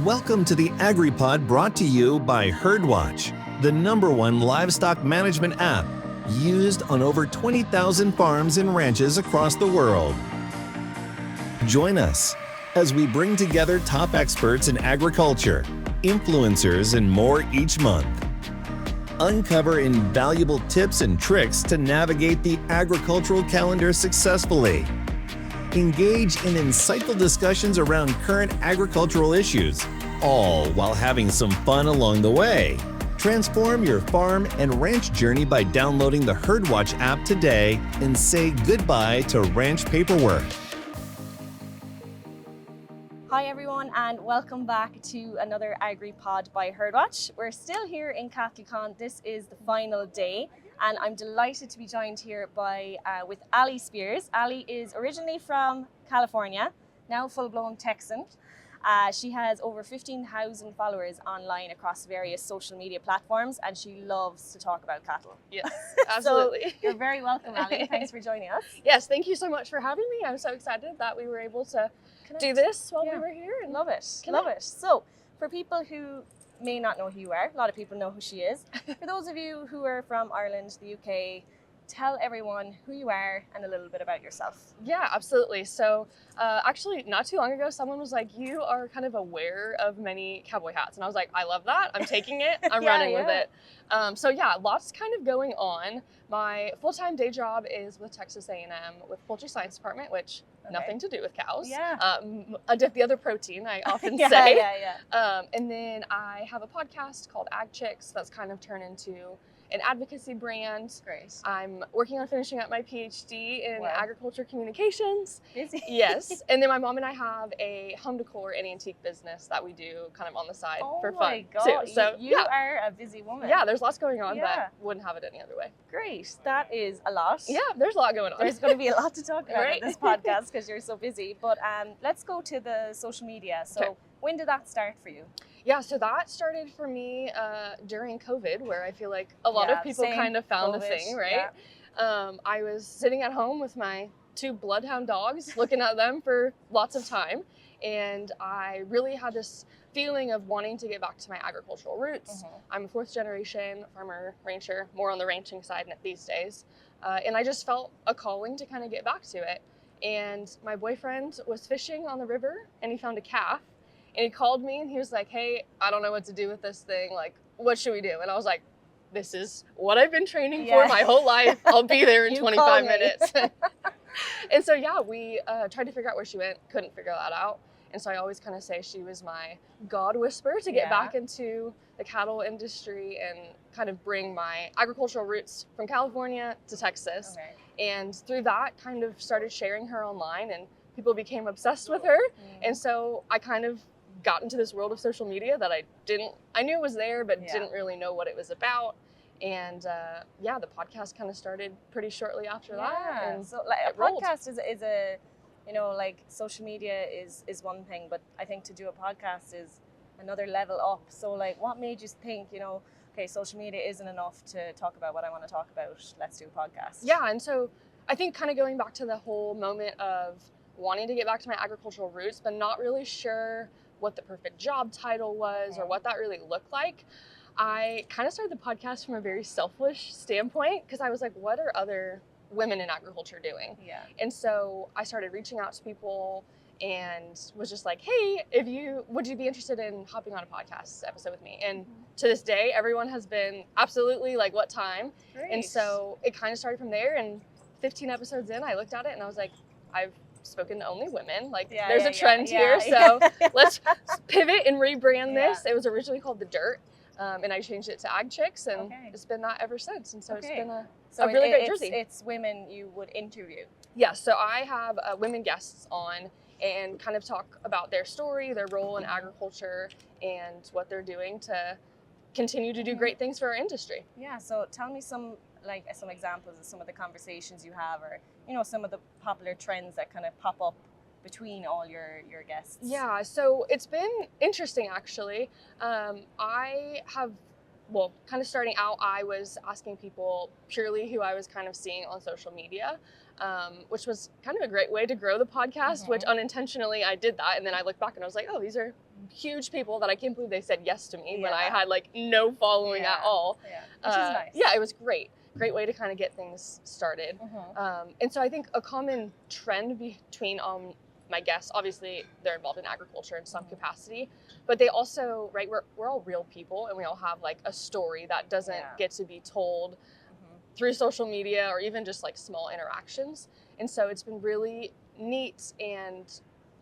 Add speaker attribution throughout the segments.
Speaker 1: Welcome to the AgriPod, brought to you by Herdwatch, the #1 livestock management app used on over 20,000 farms and ranches across the world. Join us as we bring together top experts in agriculture, influencers, and more each month. Uncover invaluable tips and tricks to navigate the agricultural calendar successfully. Engage in insightful discussions around current agricultural issues, all while having some fun along the way. Transform your farm and ranch journey by downloading the Herdwatch app today and say goodbye to ranch paperwork.
Speaker 2: Hi everyone, and welcome back to another AgriPod by Herdwatch. We're still here in CattleCon. This is the final day, and I'm delighted to be joined here with Ali Spears. Ali is originally from California, now full-blown Texan. She has over 15,000 followers online across various social media platforms, and she loves to talk about cattle.
Speaker 3: Yes, absolutely.
Speaker 2: So you're very welcome, Ali. Thanks for joining us.
Speaker 3: Yes, thank you so much for having me. I'm so excited that we were able to do this while we were here. And
Speaker 2: love it. So for people who may not know who you are, a lot of people know who she is. For those of you who are from Ireland, the UK, tell everyone who you are and a little bit about yourself.
Speaker 3: Yeah, absolutely. So actually, not too long ago, someone was like, you are kind of aware of many cowboy hats. And I was like, I love that. I'm taking it. I'm running with it. So yeah, lots kind of going on. My full-time day job is with Texas A&M with Poultry Science Department, which nothing to do with cows. The other protein, I often say. And then I have a podcast called AgChicks that's kind of turned into an advocacy brand.
Speaker 2: Great.
Speaker 3: I'm working on finishing up my PhD in agriculture communications.
Speaker 2: Busy.
Speaker 3: Yes. And then my mom and I have a home decor and antique business that we do kind of on the side for fun.
Speaker 2: Oh my God.
Speaker 3: too. So
Speaker 2: you are a busy woman.
Speaker 3: Yeah, there's lots going on, but wouldn't have it any other way.
Speaker 2: Great. That is a lot.
Speaker 3: Yeah, there's a lot going on.
Speaker 2: There's going to be a lot to talk about in this podcast because you're so busy. But let's go to the social media. So when did that start for you?
Speaker 3: Yeah, so that started for me during COVID, where I feel like a lot of people kind of found a thing, right? Yeah. I was sitting at home with my 2 bloodhound dogs, looking at them for lots of time. And I really had this feeling of wanting to get back to my agricultural roots. I'm a 4th generation farmer, rancher, more on the ranching side these days. And I just felt a calling to kind of get back to it. And my boyfriend was fishing on the river and he found a calf. And he called me and he was like, hey, I don't know what to do with this thing. Like, what should we do? And I was like, this is what I've been training for my whole life. I'll be there in 25 minutes. And so, we tried to figure out where she went. Couldn't figure that out. And so I always kind of say she was my God whisper to get back into the cattle industry and kind of bring my agricultural roots from California to Texas. And through that, kind of started sharing her online, and people became obsessed with her. And so I kind of got into this world of social media that I knew it was there, but didn't really know what it was about. And the podcast kind of started pretty shortly after that. And
Speaker 2: so like a podcast is a, like social media is one thing, but I think to do a podcast is another level up. So like, what made you think, okay, social media isn't enough to talk about what I want to talk about, let's do a podcast?
Speaker 3: Yeah, and so I think kind of going back to the whole moment of wanting to get back to my agricultural roots, but not really sure what the perfect job title was or what that really looked like. I kind of started the podcast from a very selfish standpoint because I was like, what are other women in agriculture doing? And so I started reaching out to people and was just like, hey, would you be interested in hopping on a podcast episode with me? And to this day, everyone has been absolutely like, what time?
Speaker 2: Great.
Speaker 3: And so it kind of started from there. And 15 episodes in, I looked at it and I was like, I've spoken to only women. Like there's a trend here. So let's pivot and rebrand this. It was originally called The Dirt. And I changed it to AgChicks, and it's been that ever since. And so it's been a really great jersey.
Speaker 2: It's women you would interview.
Speaker 3: Yeah, so I have women guests on and kind of talk about their story, their role in agriculture, and what they're doing to continue to do great things for our industry.
Speaker 2: Yeah, so tell me some examples of some of the conversations you have, or some of the popular trends that kind of pop up between all your guests.
Speaker 3: Yeah, so it's been interesting actually. Kind of starting out, I was asking people purely who I was kind of seeing on social media, which was kind of a great way to grow the podcast, which unintentionally I did that. And then I looked back and I was like, oh, these are huge people that I can't believe they said yes to me when I had like no following at all.
Speaker 2: Yeah, which is nice.
Speaker 3: Yeah, it was great. Great way to kind of get things started. And so I think a common trend between my guests, obviously they're involved in agriculture in some capacity, but they also, right, we're all real people, and we all have like a story that doesn't get to be told through social media or even just like small interactions. And so it's been really neat and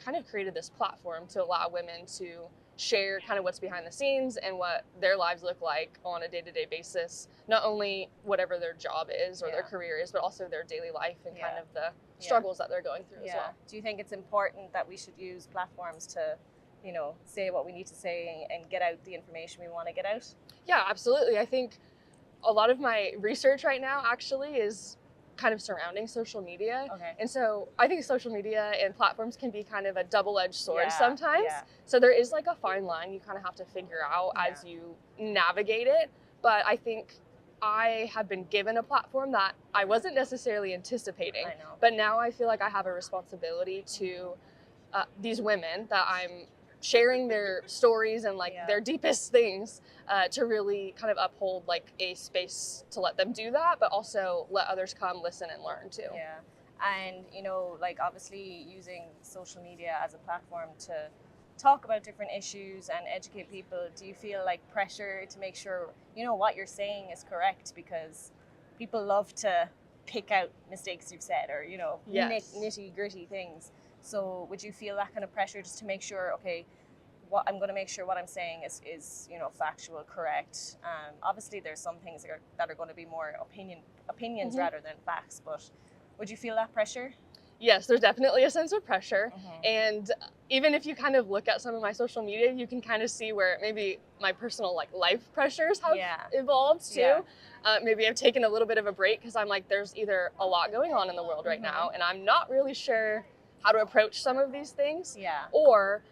Speaker 3: kind of created this platform to allow women to share kind of what's behind the scenes and what their lives look like on a day-to-day basis, not only whatever their job is or their career is, but also their daily life and kind of the struggles that they're going through as well.
Speaker 2: Do you think it's important that we should use platforms to, you know, say what we need to say and get out the information we want to get out?
Speaker 3: Yeah, absolutely. I think a lot of my research right now actually is kind of surrounding social media. And so I think social media and platforms can be kind of a double-edged sword sometimes. So there is like a fine line you kind of have to figure out as you navigate it. But I think I have been given a platform that I wasn't necessarily anticipating. But now I feel like I have a responsibility to these women that I'm sharing their stories and like their deepest things to really kind of uphold like a space to let them do that, but also let others come listen and learn too.
Speaker 2: And you know, like obviously using social media as a platform to talk about different issues and educate people, do you feel like pressure to make sure, you know, what you're saying is correct? Because people love to pick out mistakes you've said or, you know, nitty gritty things. So would you feel that kind of pressure just to make sure, okay, what I'm going to make sure what I'm saying is you know, factual, correct? Obviously there's some things that are going to be more opinions rather than facts, but would you feel that pressure?
Speaker 3: Yes, there's definitely a sense of pressure. And even if you kind of look at some of my social media, you can kind of see where maybe my personal like life pressures have evolved too. Maybe I've taken a little bit of a break because I'm like, there's either a lot going on in the world right now and I'm not really sure how to approach some of these things. Or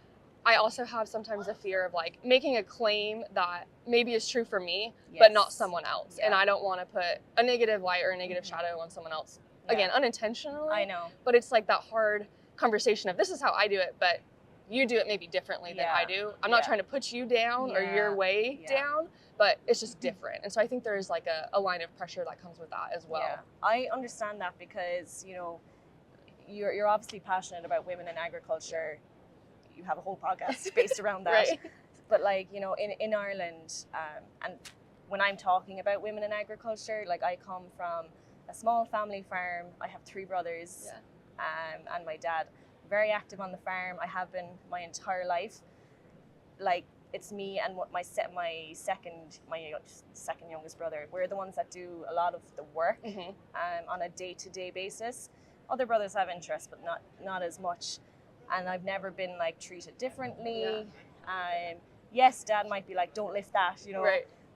Speaker 3: I also have sometimes a fear of like making a claim that maybe is true for me, but not someone else. And I don't want to put a negative light or a negative shadow on someone else. Again, unintentionally. I know. But it's like that hard conversation of this is how I do it, but you do it maybe differently than I do. I'm not trying to put you down or your way down, but it's just different. And so I think there is like a line of pressure that comes with that as well.
Speaker 2: I understand that because, you know, you're obviously passionate about women in agriculture. You have a whole podcast based around that. But like, you know, in Ireland, and when I'm talking about women in agriculture, like I come from a small family farm. I have 3 brothers and my dad, very active on the farm. I have been my entire life. Like it's me and my second youngest brother. We're the ones that do a lot of the work on a day-to-day basis. Other brothers have interest, but not as much. And I've never been like treated differently. Yes, Dad might be like, don't lift that, you know.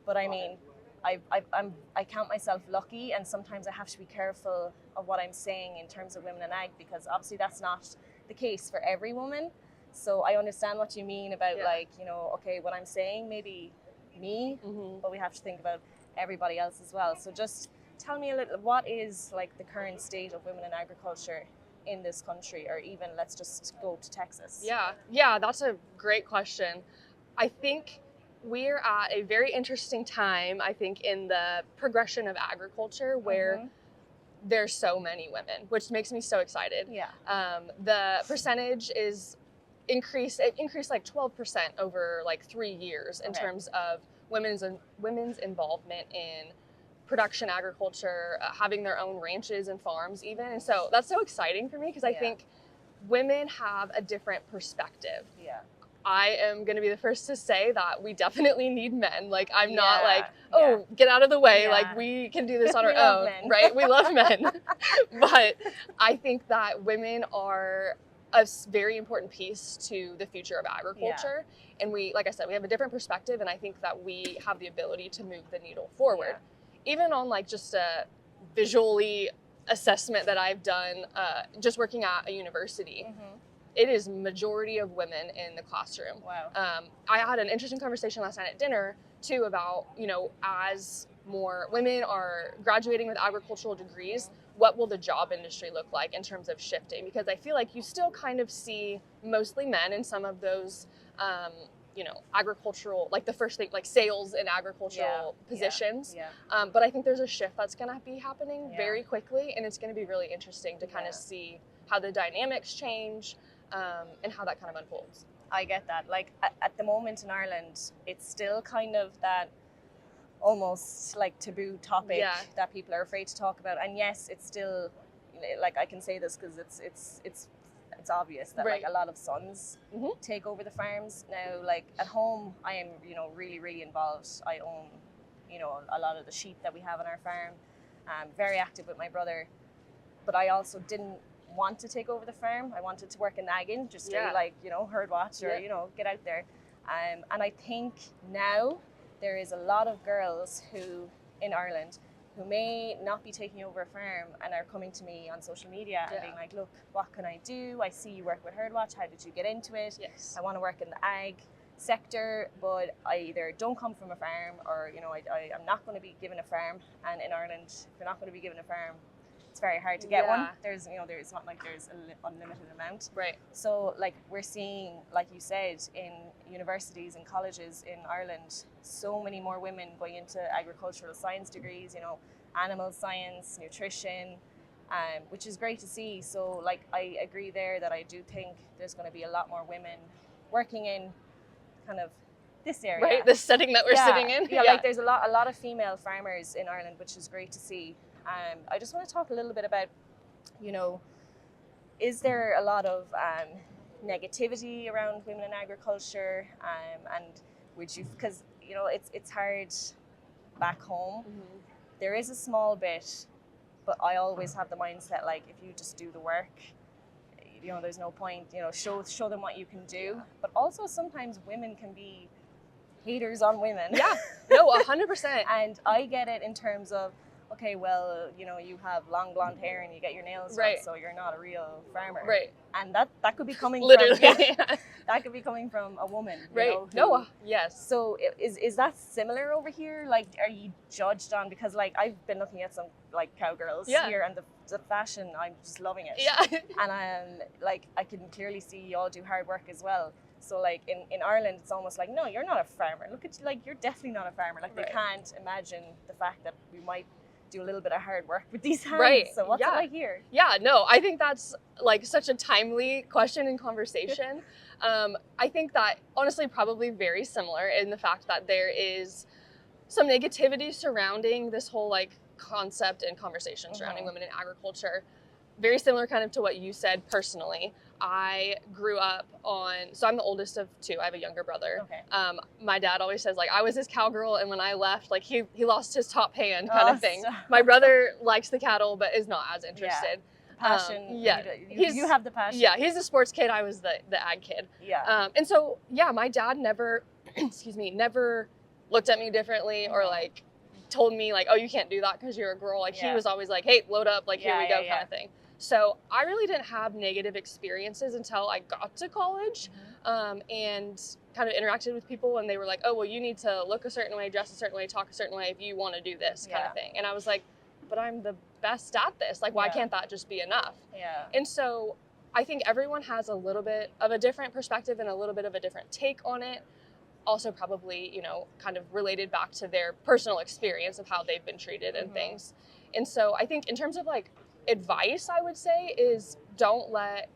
Speaker 2: But I mean, I count myself lucky, and sometimes I have to be careful of what I'm saying in terms of women in ag, because obviously that's not the case for every woman. So I understand what you mean about like, you know, okay, what I'm saying, maybe me, but we have to think about everybody else as well. So just tell me a little, what is like the current state of women in agriculture in this country, or even let's just go to Texas?
Speaker 3: Yeah, that's a great question. I think we're at a very interesting time, I think, in the progression of agriculture where there's so many women, which makes me so excited. The percentage is increased like 12% over like 3 years in terms of women's involvement in production agriculture, having their own ranches and farms even. And so that's so exciting for me because I think women have a different perspective. I am going to be the first to say that we definitely need men. Like, I'm not like, oh, get out of the way. Like, we can do this on our own, right? We love men. But I think that women are a very important piece to the future of agriculture. And we, like I said, we have a different perspective. And I think that we have the ability to move the needle forward. Even on like just a visually assessment that I've done, just working at a university. It is majority of women in the classroom. I had an interesting conversation last night at dinner too about, you know, as more women are graduating with agricultural degrees, what will the job industry look like in terms of shifting? Because I feel like you still kind of see mostly men in some of those you know, agricultural, like the first thing, like sales in agricultural positions. But I think there's a shift that's going to be happening very quickly, and it's going to be really interesting to kind of see how the dynamics change and how that kind of unfolds.
Speaker 2: I get that. Like at the moment in Ireland, it's still kind of that almost like taboo topic that people are afraid to talk about. And yes, it's still, like, I can say this because it's obvious that like a lot of sons take over the farms now. Like at home, I am, you know, really involved. I own, you know, a lot of the sheep that we have on our farm. I'm very active with my brother, but I also didn't want to take over the farm. I wanted to work in the ag industry, like, you know, Herdwatch or you know, get out there. And I think now there is a lot of girls who in Ireland who may not be taking over a farm and are coming to me on social media and being like, look, what can I do? I see you work with Herdwatch. How did you get into it? I want to work in the ag sector, but I either don't come from a farm or, you know, I'm not going to be given a farm. And in Ireland, if you're not going to be given a farm, it's very hard to get one. There's, you know, it's not like there's an unlimited amount. So like we're seeing, like you said, in universities and colleges in Ireland, so many more women going into agricultural science degrees, you know, animal science, nutrition, which is great to see. So like I agree there that I do think there's going to be a lot more women working in kind of this area.
Speaker 3: This setting that we're sitting in.
Speaker 2: Like there's a lot of female farmers in Ireland, which is great to see. I just want to talk a little bit about, you know, is there a lot of negativity around women in agriculture, and would you, because, you know, it's hard back home. There is a small bit, but I always have the mindset, like, if you just do the work, you know, there's no point, you know, show them what you can do. But also sometimes women can be haters on women.
Speaker 3: No, 100%.
Speaker 2: And I get it in terms of, okay, well, you know, you have long blonde hair and you get your nails done, so you're not a real farmer. And that could be coming
Speaker 3: literally
Speaker 2: from, that could be coming from a woman. You know, So is that similar over here? Like, are you judged on, because like I've been looking at some like cowgirls here, and the fashion, I'm just loving it. And I'm like, I can clearly see you all do hard work as well. So like in Ireland, it's almost like, no, you're not a farmer. Look at you, like, you're definitely not a farmer. Like they can't imagine the fact that we might do a little bit of hard work with these hands. So what's it like here?
Speaker 3: No, I think that's like such a timely question and conversation. I think that honestly probably very similar in the fact that there is some negativity surrounding this whole like concept and conversation surrounding women in agriculture. Very similar kind of to what you said personally. I grew up so I'm the oldest of two. I have a younger brother. My dad always says, like, I was his cowgirl, and when I left, like, he lost his top hand kind of thing. My brother likes the cattle, but is not as interested.
Speaker 2: Passion. You have the passion.
Speaker 3: He's the sports kid. I was the ag kid. And so, my dad never, never looked at me differently or, like, told me, like, oh, you can't do that because you're a girl. Like, he was always like, hey, load up, like, here we go kind of thing. So I really didn't have negative experiences until I got to college and kind of interacted with people, and they were like, oh, well, you need to look a certain way, dress a certain way, talk a certain way if you want to do this kind of thing. And I was like, but I'm the best at this. Like, why can't that just be enough? And so I think everyone has a little bit of a different perspective and a little bit of a different take on it. Also probably, you know, kind of related back to their personal experience of how they've been treated and things. And so I think in terms of like advice, I would say is don't let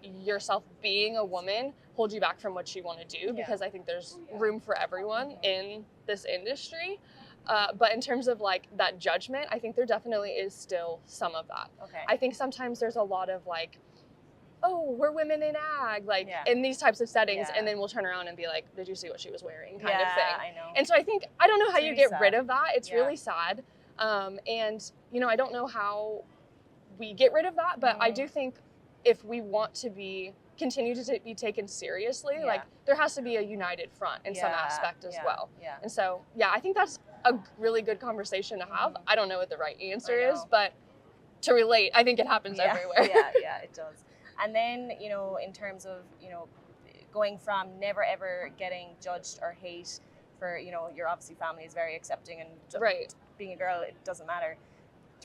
Speaker 3: yourself being a woman hold you back from what you want to do, because I think there's room for everyone in this industry. But in terms of like that judgment, I think there definitely is still some of that. I think sometimes there's a lot of like, oh, we're women in ag, like in these types of settings, and then we'll turn around and be like, did you see what she was wearing kind of thing.
Speaker 2: I know.
Speaker 3: And so I think, I don't know how you get rid of that. It's really sad. And, you know, I don't know how we get rid of that, but I do think if we want to continue to be taken seriously, like there has to be a united front in some aspect as well. And so, I think that's a really good conversation to have. I don't know what the right answer is, but to relate, I think it happens everywhere.
Speaker 2: It does. And then, you know, in terms of, you know, going from never ever getting judged or hate for, you know, your obviously family is very accepting and being a girl, it doesn't matter.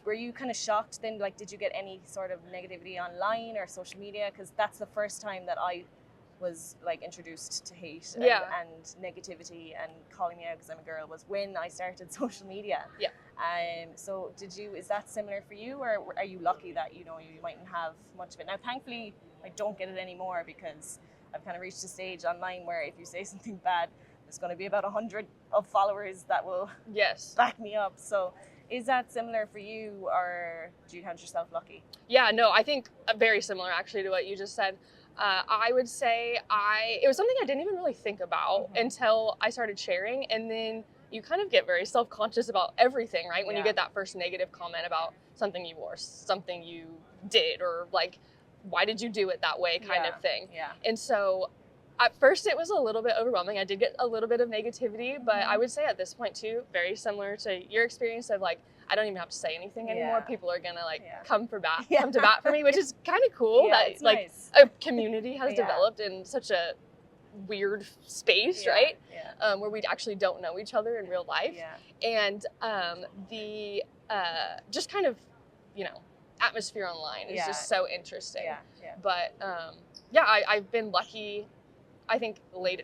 Speaker 2: Were you kind of shocked then? Like, did you get any sort of negativity online or social media? Because that's the first time that I was like introduced to hate and negativity and calling me out because I'm a girl was when I started social media.
Speaker 3: Yeah.
Speaker 2: So is that similar for you, or are you lucky that, you mightn't have much of it? Now, thankfully, I don't get it anymore because I've kind of reached a stage online where if you say something bad, there's going to be about 100 of followers that will back me up. So is that similar for you, or do you count yourself lucky?
Speaker 3: Yeah, no, I think very similar actually to what you just said. I would say it was something I didn't even really think about until I started sharing, and then you kind of get very self-conscious about everything, right? When you get that first negative comment about something you wore, something you did, or like, why did you do it that way kind of thing. Yeah. And so at first it was a little bit overwhelming. I did get a little bit of negativity, but I would say at this point too, very similar to your experience of like, I don't even have to say anything anymore. People are gonna like come to bat for me, which is kind of cool that like nice. A community has developed in such a weird space, right? Yeah. Where we actually don't know each other in real life. Yeah. And the just kind of, atmosphere online is just so interesting. Yeah. Yeah. But I've been lucky. I think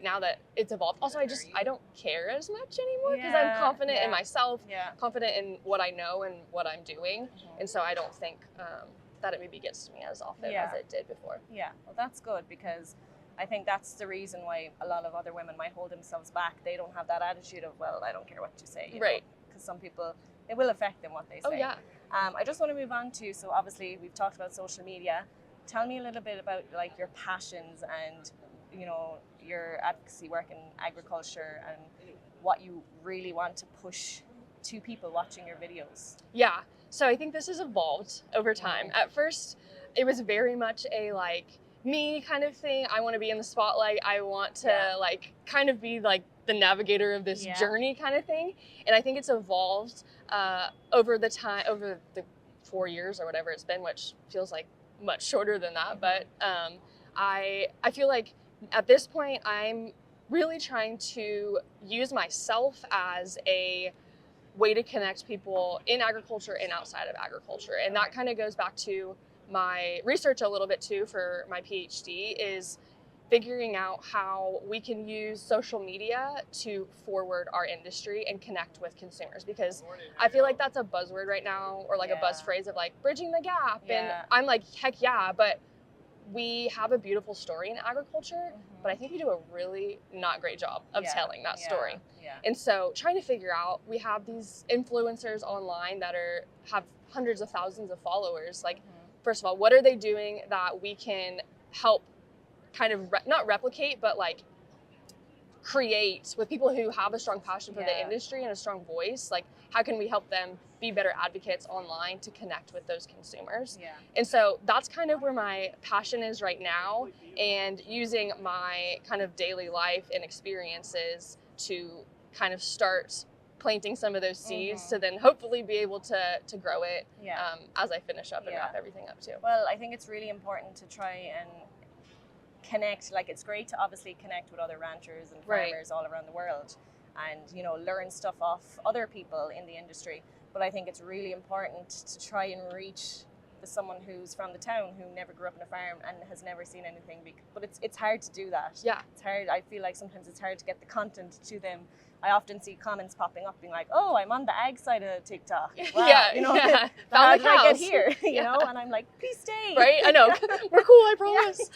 Speaker 3: now that it's evolved. Also, I don't care as much anymore because I'm confident in myself, confident in what I know and what I'm doing. And so I don't think that it maybe gets to me as often as it did before. Yeah,
Speaker 2: well, that's good, because I think that's the reason why a lot of other women might hold themselves back. They don't have that attitude of, well, I don't care what you say. Right. Because some people, it will affect them what they say. Oh, yeah. I just want to move on to, so obviously we've talked about social media. Tell me a little bit about like your passions and your advocacy work in agriculture and what you really want to push to people watching your videos.
Speaker 3: Yeah, so I think this has evolved over time. At first, it was very much a like me kind of thing. I want to be in the spotlight. I want to like kind of be like the navigator of this journey kind of thing. And I think it's evolved over the 4 years or whatever it's been, which feels like much shorter than that. But I feel like at this point, I'm really trying to use myself as a way to connect people in agriculture and outside of agriculture. And that kind of goes back to my research a little bit too for my PhD, is figuring out how we can use social media to forward our industry and connect with consumers. Because I feel like that's a buzzword right now, or like a buzz phrase of like bridging the gap. And I'm like, heck yeah, but we have a beautiful story in agriculture, but I think we do a really not great job of telling that story. Yeah. And so trying to figure out, we have these influencers online that have hundreds of thousands of followers. Like, first of all, what are they doing that we can help kind of not replicate, but like create with people who have a strong passion for the industry and a strong voice? Like, how can we help them be better advocates online to connect with those consumers? Yeah. And so that's kind of where my passion is right now, and using my kind of daily life and experiences to kind of start planting some of those seeds to then hopefully be able to grow it as I finish up and wrap everything up too.
Speaker 2: Well, I think it's really important to try and connect. Like, it's great to obviously connect with other ranchers and farmers all around the world and learn stuff off other people in the industry, but I think it's really important to try and reach someone who's from the town, who never grew up on a farm and has never seen anything, but it's hard to do that. It's hard. I feel like sometimes it's hard to get the content to them. I often see comments popping up being like, oh, I'm on the ag side of TikTok. Wow. How did I get here? Know, and I'm like, please stay.
Speaker 3: Right? I know. We're cool, I promise.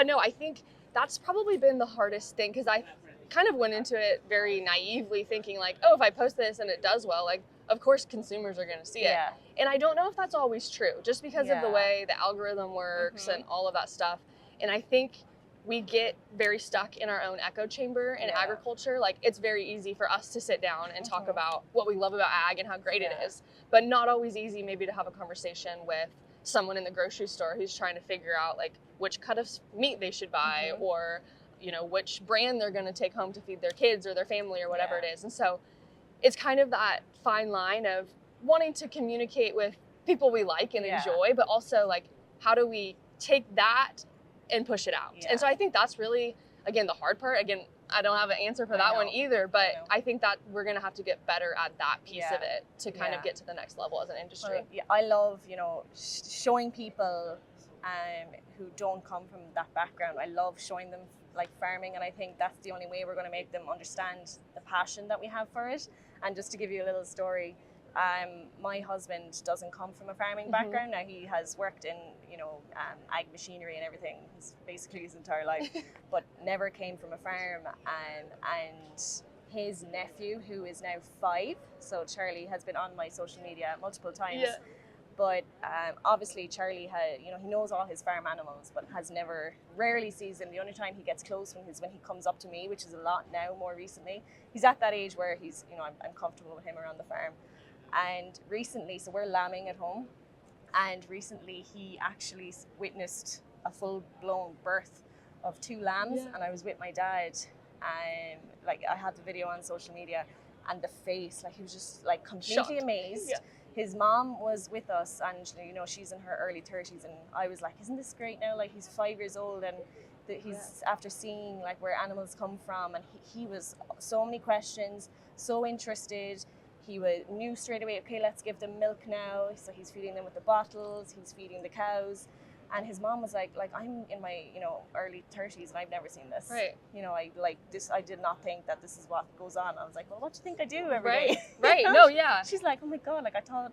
Speaker 3: No, I think that's probably been the hardest thing, because I kind of went into it very naively thinking like, oh, if I post this and it does well, like, of course consumers are going to see it. And I don't know if that's always true, just because of the way the algorithm works and all of that stuff. And I think we get very stuck in our own echo chamber in agriculture. Like, it's very easy for us to sit down and talk about what we love about ag and how great it is, but not always easy maybe to have a conversation with someone in the grocery store who's trying to figure out like which cut of meat they should buy, or which brand they're going to take home to feed their kids or their family or whatever it is. And so it's kind of that fine line of wanting to communicate with people we like and enjoy, but also like, how do we take that and push it out? And so I think that's really, again, the hard part. Again, I don't have an answer for that one either, but I think that we're going to have to get better at that piece of it to kind of get to the next level as an industry.
Speaker 2: I love, showing people who don't come from that background. I love showing them like farming, and I think that's the only way we're going to make them understand the passion that we have for it. And just to give you a little story, my husband doesn't come from a farming background. Now he has worked in, ag machinery and everything, basically his entire life, but never came from a farm. And his nephew, who is now 5, so Charlie has been on my social media multiple times. Yeah. But obviously Charlie he knows all his farm animals, but rarely sees them. The only time he gets close is when he comes up to me, which is a lot now, more recently. He's at that age where he's, I'm comfortable with him around the farm. And recently, so we're lambing at home, and recently he actually witnessed a full-blown birth of 2 lambs, and I was with my dad, and I had the video on social media, and the face, he was just completely shocked. Amazed. Yeah. His mom was with us, and she's in her early 30s, and I was like, isn't this great now? He's 5 years old, and he's after seeing where animals come from, and he was so many questions, so interested. He knew straight away, okay, let's give them milk now. So he's feeding them with the bottles, he's feeding the cows. And his mom was like I'm in my, early 30s and I've never seen this. Right. I did not think that this is what goes on. I was like, well, what do you think I do every day?
Speaker 3: Right. No, yeah.
Speaker 2: She's like, oh my God, I thought,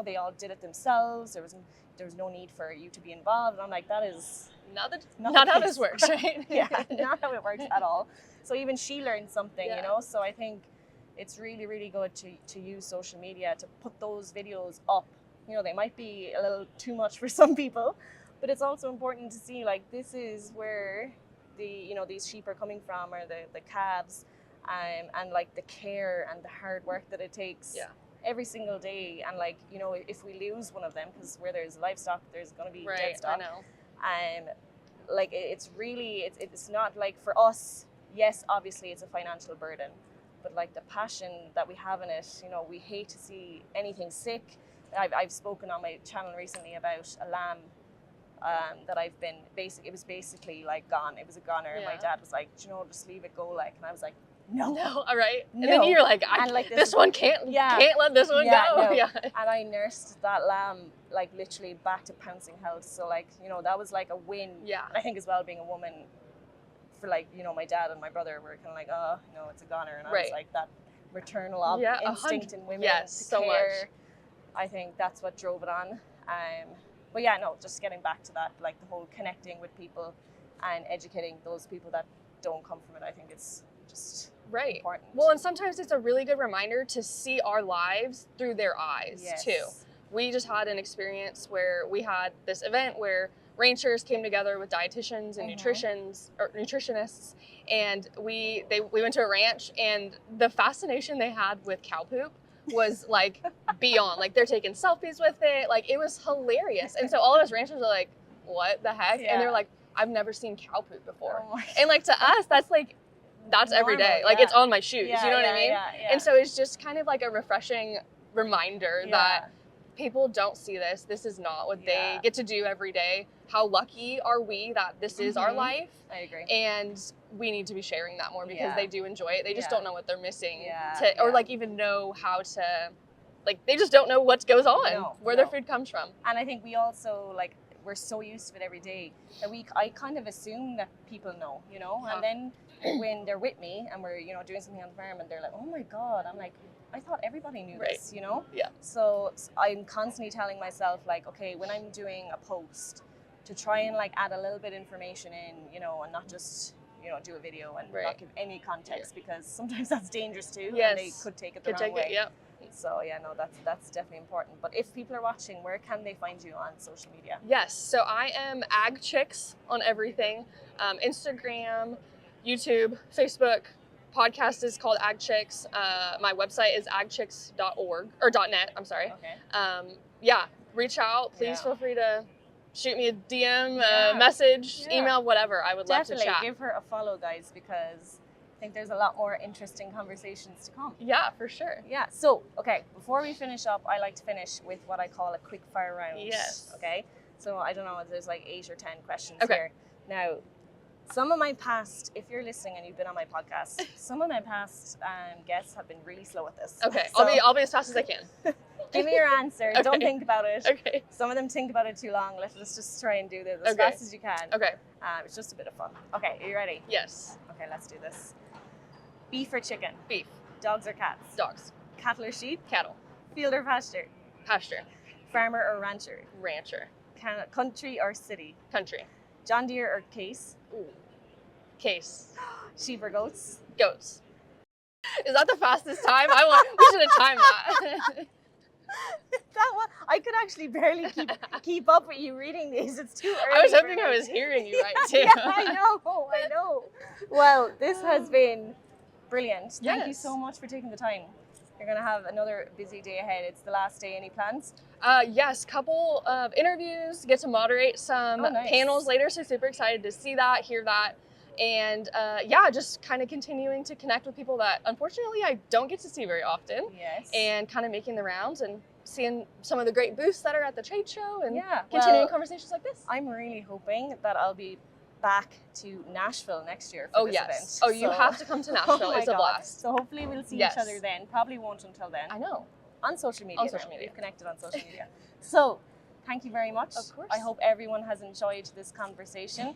Speaker 2: they all did it themselves. There was no need for you to be involved. And I'm like, that is
Speaker 3: not how this works, right?
Speaker 2: Yeah, not how it works at all. So even she learned something, so I think it's really, really good to use social media to put those videos up. They might be a little too much for some people, but it's also important to see this is where these sheep are coming from, or the calves, and the care and the hard work that it takes every single day. And if we lose one of them, because where there's livestock, there's going to be dead stock. I know. It's really, it's not for us, yes, obviously it's a financial burden, but the passion that we have in it, we hate to see anything sick. I've spoken on my channel recently about a lamb that I've been it was basically gone. It was a goner. And my dad was like, just leave it go. And I was like, no, all right.
Speaker 3: No. And then you're like, this one can't let this one go.
Speaker 2: No. Yeah. And I nursed that lamb literally back to pouncing health. So that was a win. Yeah. And I think as well, being a woman, for my dad and my brother were kind of oh, it's a goner. And I was like, that maternal instinct in women to
Speaker 3: so
Speaker 2: care.
Speaker 3: Much.
Speaker 2: I think that's what drove it on. But yeah, no, just getting back to that, the whole connecting with people and educating those people that don't come from it, I think it's just important.
Speaker 3: Well, and sometimes it's a really good reminder to see our lives through their eyes too. We just had an experience where we had this event where ranchers came together with dietitians and nutritionists, and we went to a ranch, and the fascination they had with cow poop was beyond. They're taking selfies with it. It was hilarious. And so all of us ranchers are like, what the heck? Yeah. And they're like, I've never seen cow poop before. Oh, and to us, that's that's normal, every day. It's on my shoes. You know what I mean? Yeah. And so it's just kind of a refreshing reminder that people don't see this. This is not what they get to do every day. How lucky are we that this is our life?
Speaker 2: I agree.
Speaker 3: And we need to be sharing that more because they do enjoy it. They just don't know what they're missing or even know how to, they just don't know what goes on, where their food comes from.
Speaker 2: And I think we also we're so used to it every day that I kind of assume that people know, and then when they're with me and we're, doing something on the farm and they're like, oh my God, I'm like, I thought everybody knew this,
Speaker 3: Yeah.
Speaker 2: So I'm constantly telling myself okay, when I'm doing a post, to try and add a little bit of information in, and not just, do a video and not give any context because sometimes that's dangerous too.
Speaker 3: Yes.
Speaker 2: And they could take it the wrong way.
Speaker 3: Yep.
Speaker 2: So yeah, no, that's definitely important. But if people are watching, where can they find you on social media?
Speaker 3: Yes, so I am AgChicks on everything, Instagram, YouTube, Facebook. Podcast is called AgChicks. My website is agchicks.org or .net. I'm sorry. Okay. Reach out. Please feel free to shoot me a DM, message, email, whatever. I would love to chat.
Speaker 2: Definitely give her a follow, guys, because I think there's a lot more interesting conversations to come.
Speaker 3: Yeah, for sure.
Speaker 2: Yeah. So, okay, before we finish up, I like to finish with what I call a quick fire round.
Speaker 3: Yes.
Speaker 2: Okay. So I don't know, there's 8 or 10 questions here. Now, some of my past, if you're listening and you've been on my podcast, some of my past guests have been really slow at this.
Speaker 3: Okay, I'll be as fast as I can.
Speaker 2: Give me your answer.
Speaker 3: Okay.
Speaker 2: Don't think about it.
Speaker 3: Okay.
Speaker 2: Some of them think about it too long. Let's just try and do this as
Speaker 3: Okay.
Speaker 2: fast as you can.
Speaker 3: Okay.
Speaker 2: It's just a bit of fun. Okay, are you ready?
Speaker 3: Yes.
Speaker 2: Okay, let's do this. Beef or chicken?
Speaker 3: Beef.
Speaker 2: Dogs or cats?
Speaker 3: Dogs.
Speaker 2: Cattle or sheep?
Speaker 3: Cattle.
Speaker 2: Field or pasture?
Speaker 3: Pasture.
Speaker 2: Farmer or rancher?
Speaker 3: Rancher.
Speaker 2: Country or city?
Speaker 3: Country.
Speaker 2: John Deere or Case?
Speaker 3: Ooh. Case.
Speaker 2: Sheep or goats?
Speaker 3: Goats. Is that the fastest time? We should have timed that.
Speaker 2: That one, I could actually barely keep up with you reading these. It's too early.
Speaker 3: I was hoping
Speaker 2: for
Speaker 3: I
Speaker 2: me.
Speaker 3: was hearing you right too.
Speaker 2: Yeah, I know. Well, this has been brilliant. Thank you
Speaker 3: Yes.
Speaker 2: so much for taking the time. You're going to have another busy day ahead. It's the last day. Any plans?
Speaker 3: Yes, couple of interviews, get to moderate some
Speaker 2: nice.
Speaker 3: panels later, so super excited to see that, hear that, and just kind of continuing to connect with people that unfortunately I don't get to see very often,
Speaker 2: Yes.
Speaker 3: and kind of making the rounds and seeing some of the great booths that are at the trade show and
Speaker 2: Yeah,
Speaker 3: continuing
Speaker 2: well,
Speaker 3: conversations like this.
Speaker 2: I'm really hoping that I'll be back to Nashville next year for
Speaker 3: Oh
Speaker 2: this
Speaker 3: yes.
Speaker 2: event.
Speaker 3: Oh, you have to come to Nashville.
Speaker 2: Oh my
Speaker 3: It's a
Speaker 2: God.
Speaker 3: blast.
Speaker 2: So hopefully we'll see
Speaker 3: Yes.
Speaker 2: each other then. Probably won't until then.
Speaker 3: I know.
Speaker 2: On social media.
Speaker 3: On social
Speaker 2: now.
Speaker 3: media.
Speaker 2: We've connected on social media. So thank you very much.
Speaker 3: Of course.
Speaker 2: I hope everyone has enjoyed this conversation.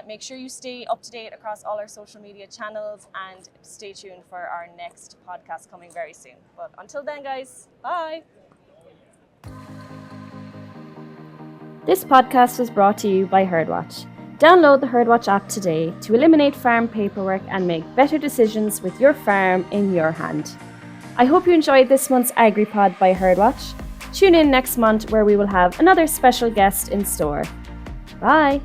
Speaker 2: Make sure you stay up to date across all our social media channels and stay tuned for our next podcast coming very soon. But until then, guys, bye.
Speaker 4: This podcast was brought to you by Herdwatch. Download the Herdwatch app today to eliminate farm paperwork and make better decisions with your farm in your hand. I hope you enjoyed this month's AgriPod by Herdwatch. Tune in next month where we will have another special guest in store. Bye!